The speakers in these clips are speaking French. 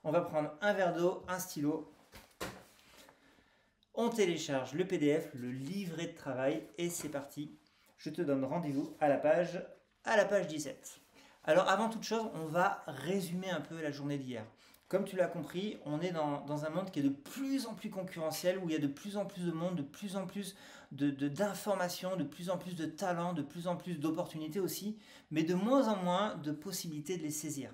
On va prendre un verre d'eau, un stylo. On télécharge le PDF, le livret de travail et c'est parti. Je te donne rendez-vous à la page 17. Alors avant toute chose, on va résumer un peu la journée d'hier. Comme tu l'as compris, on est dans un monde qui est de plus en plus concurrentiel, où il y a de plus en plus de monde, de plus en plus d'informations, de plus en plus de talents, de plus en plus d'opportunités aussi, mais de moins en moins de possibilités de les saisir.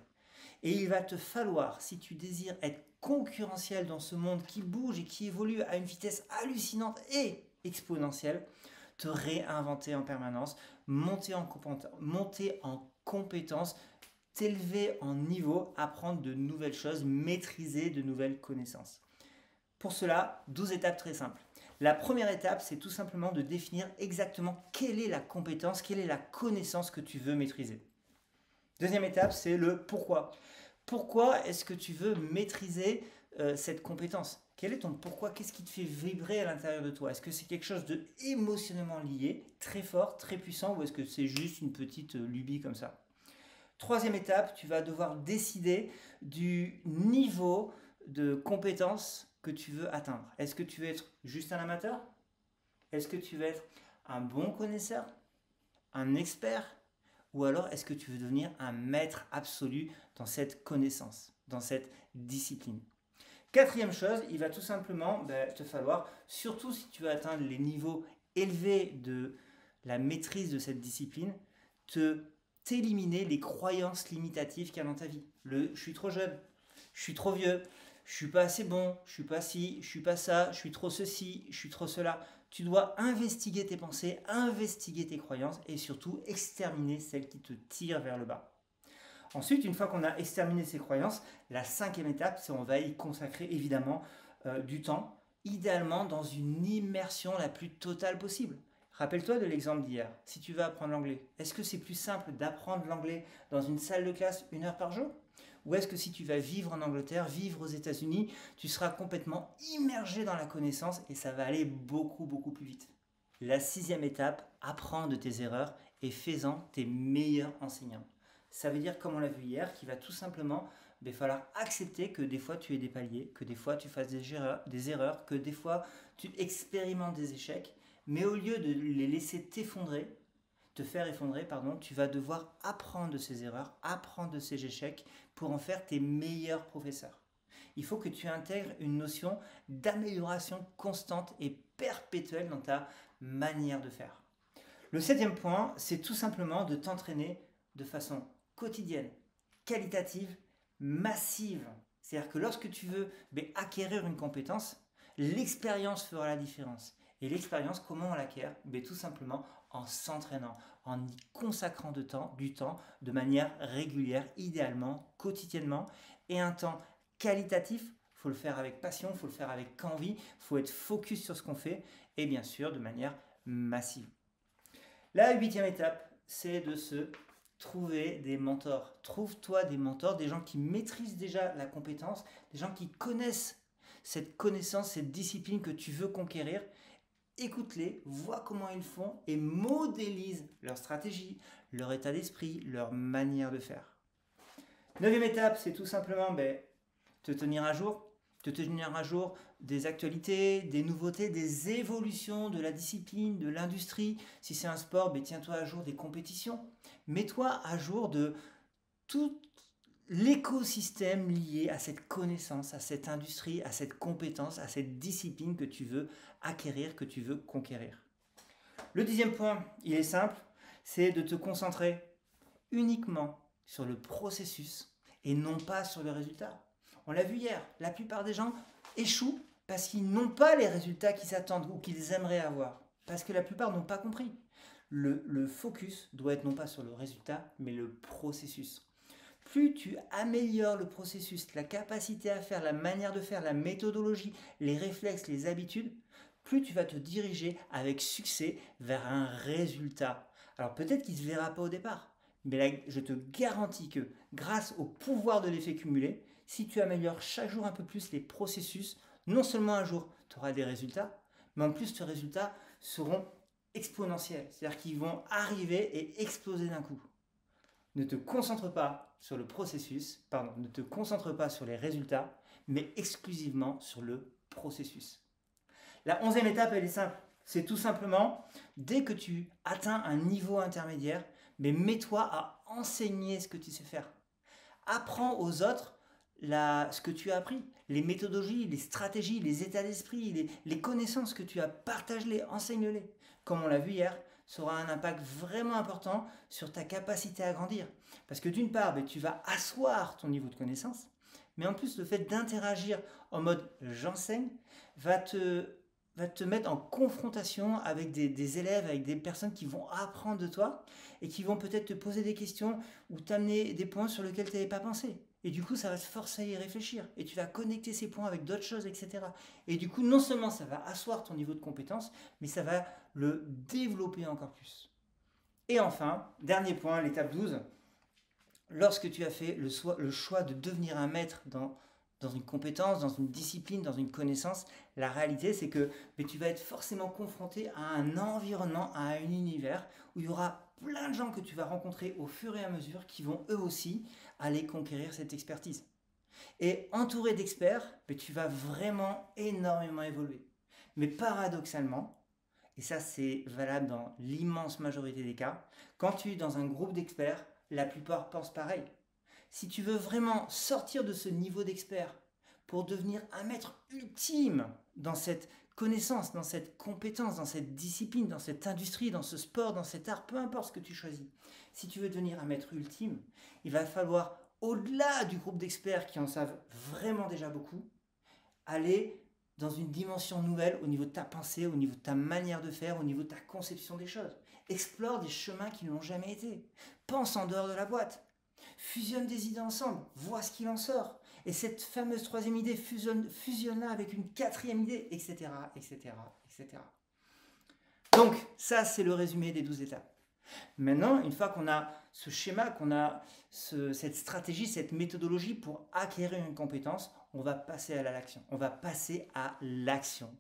Et il va te falloir, si tu désires être concurrentiel dans ce monde qui bouge et qui évolue à une vitesse hallucinante et exponentielle, te réinventer en permanence, monter en compétences, t'élever en niveau, apprendre de nouvelles choses, maîtriser de nouvelles connaissances. Pour cela, 12 étapes très simples. La première étape, c'est tout simplement de définir exactement quelle est la compétence, quelle est la connaissance que tu veux maîtriser. Deuxième étape, c'est le pourquoi. Pourquoi est-ce que tu veux maîtriser cette compétence? Quel est ton pourquoi? Qu'est-ce qui te fait vibrer à l'intérieur de toi? Est-ce que c'est quelque chose de émotionnellement lié, très fort, très puissant, ou est-ce que c'est juste une petite lubie comme ça? Troisième étape, tu vas devoir décider du niveau de compétence que tu veux atteindre. Est-ce que tu veux être juste un amateur? Est-ce que tu veux être un bon connaisseur? Un expert? Ou alors est-ce que tu veux devenir un maître absolu dans cette connaissance, dans cette discipline? Quatrième chose, il va tout simplement te falloir, surtout si tu veux atteindre les niveaux élevés de la maîtrise de cette discipline, t'éliminer les croyances limitatives qu'il y a dans ta vie. Je suis trop jeune, je suis trop vieux, je suis pas assez bon, je suis pas ci, je suis pas ça, je suis trop ceci, je suis trop cela. Tu dois investiguer tes pensées, investiguer tes croyances et surtout exterminer celles qui te tirent vers le bas. Ensuite, une fois qu'on a exterminé ces croyances, la cinquième étape, c'est on va y consacrer évidemment du temps, idéalement dans une immersion la plus totale possible. Rappelle-toi de l'exemple d'hier. Si tu veux apprendre l'anglais, est-ce que c'est plus simple d'apprendre l'anglais dans une salle de classe 1 heure par jour? Ou est-ce que si tu vas vivre en Angleterre, vivre aux États-Unis, tu seras complètement immergé dans la connaissance et ça va aller beaucoup, beaucoup plus vite? La sixième étape, apprends de tes erreurs et fais-en tes meilleurs enseignants. Ça veut dire, comme on l'a vu hier, qu'il va tout simplement falloir accepter que des fois tu aies des paliers, que des fois tu fasses des erreurs, que des fois tu expérimentes des échecs, mais au lieu de les laisser te faire effondrer, pardon, tu vas devoir apprendre de ces erreurs, apprendre de ces échecs pour en faire tes meilleurs professeurs. Il faut que tu intègres une notion d'amélioration constante et perpétuelle dans ta manière de faire. Le septième point, c'est tout simplement de t'entraîner de façon quotidienne, qualitative, massive. C'est-à-dire que lorsque tu veux acquérir une compétence, l'expérience fera la différence. Et l'expérience, comment on l'acquiert? Tout simplement en s'entraînant, en y consacrant du temps de manière régulière, idéalement, quotidiennement, et un temps qualitatif. Il faut le faire avec passion, il faut le faire avec envie, il faut être focus sur ce qu'on fait, et bien sûr de manière massive. La huitième étape, c'est de se trouver des mentors. Trouve-toi des mentors, des gens qui maîtrisent déjà la compétence, des gens qui connaissent cette connaissance, cette discipline que tu veux conquérir. Écoute-les, vois comment ils font et modélise leur stratégie, leur état d'esprit, leur manière de faire. Neuvième étape, c'est tout simplement te tenir à jour. Te tenir à jour des actualités, des nouveautés, des évolutions de la discipline, de l'industrie. Si c'est un sport, tiens-toi à jour des compétitions. Mets-toi à jour de tout l'écosystème lié à cette connaissance, à cette industrie, à cette compétence, à cette discipline que tu veux acquérir, que tu veux conquérir. Le dixième point, il est simple, c'est de te concentrer uniquement sur le processus et non pas sur le résultat. On l'a vu hier, la plupart des gens échouent parce qu'ils n'ont pas les résultats qu'ils s'attendent ou qu'ils aimeraient avoir. Parce que la plupart n'ont pas compris. Le focus doit être non pas sur le résultat, mais le processus. Plus tu améliores le processus, la capacité à faire, la manière de faire, la méthodologie, les réflexes, les habitudes, plus tu vas te diriger avec succès vers un résultat. Alors peut-être qu'il ne se verra pas au départ, mais là, je te garantis que grâce au pouvoir de l'effet cumulé, si tu améliores chaque jour un peu plus les processus, non seulement un jour tu auras des résultats, mais en plus tes résultats seront exponentiels, c'est-à-dire qu'ils vont arriver et exploser d'un coup. Ne te concentre pas sur le processus, pardon, ne te concentre pas sur les résultats, mais exclusivement sur le processus. La 11e étape, elle est simple. C'est tout simplement, dès que tu atteins un niveau intermédiaire, mais mets-toi à enseigner ce que tu sais faire. Apprends aux autres ce que tu as appris, les méthodologies, les stratégies, les états d'esprit, les connaissances que tu as, partage-les, enseigne-les. Comme on l'a vu hier, ça aura un impact vraiment important sur ta capacité à grandir. Parce que d'une part, tu vas asseoir ton niveau de connaissance, mais en plus, le fait d'interagir en mode j'enseigne va te mettre en confrontation avec des élèves, avec des personnes qui vont apprendre de toi et qui vont peut-être te poser des questions ou t'amener des points sur lesquels tu n'avais pas pensé. Et du coup, ça va te forcer à y réfléchir et tu vas connecter ces points avec d'autres choses, etc. Et du coup, non seulement ça va asseoir ton niveau de compétence, mais ça va le développer encore plus. Et enfin, dernier point, l'étape 12, lorsque tu as fait le choix de devenir un maître dans une compétence, dans une discipline, dans une connaissance, la réalité c'est que tu vas être forcément confronté à un environnement, à un univers où il y aura plein de gens que tu vas rencontrer au fur et à mesure qui vont eux aussi aller conquérir cette expertise. Et entouré d'experts, tu vas vraiment énormément évoluer. Mais paradoxalement, et ça c'est valable dans l'immense majorité des cas, quand tu es dans un groupe d'experts, la plupart pensent pareil. Si tu veux vraiment sortir de ce niveau d'expert pour devenir un maître ultime dans cette connaissance, dans cette compétence, dans cette discipline, dans cette industrie, dans ce sport, dans cet art, peu importe ce que tu choisis, si tu veux devenir un maître ultime, il va falloir, au-delà du groupe d'experts qui en savent vraiment déjà beaucoup, aller dans une dimension nouvelle au niveau de ta pensée, au niveau de ta manière de faire, au niveau de ta conception des choses. Explore des chemins qui ne l'ont jamais été. Pense en dehors de la boîte. Fusionne des idées ensemble, vois ce qu'il en sort. Et cette fameuse troisième idée, fusionne-la avec une quatrième idée, etc., etc., etc. Donc, ça, c'est le résumé des 12 étapes. Maintenant, une fois qu'on a ce schéma, qu'on a cette stratégie, cette méthodologie pour acquérir une compétence, on va passer à l'action. On va passer à l'action.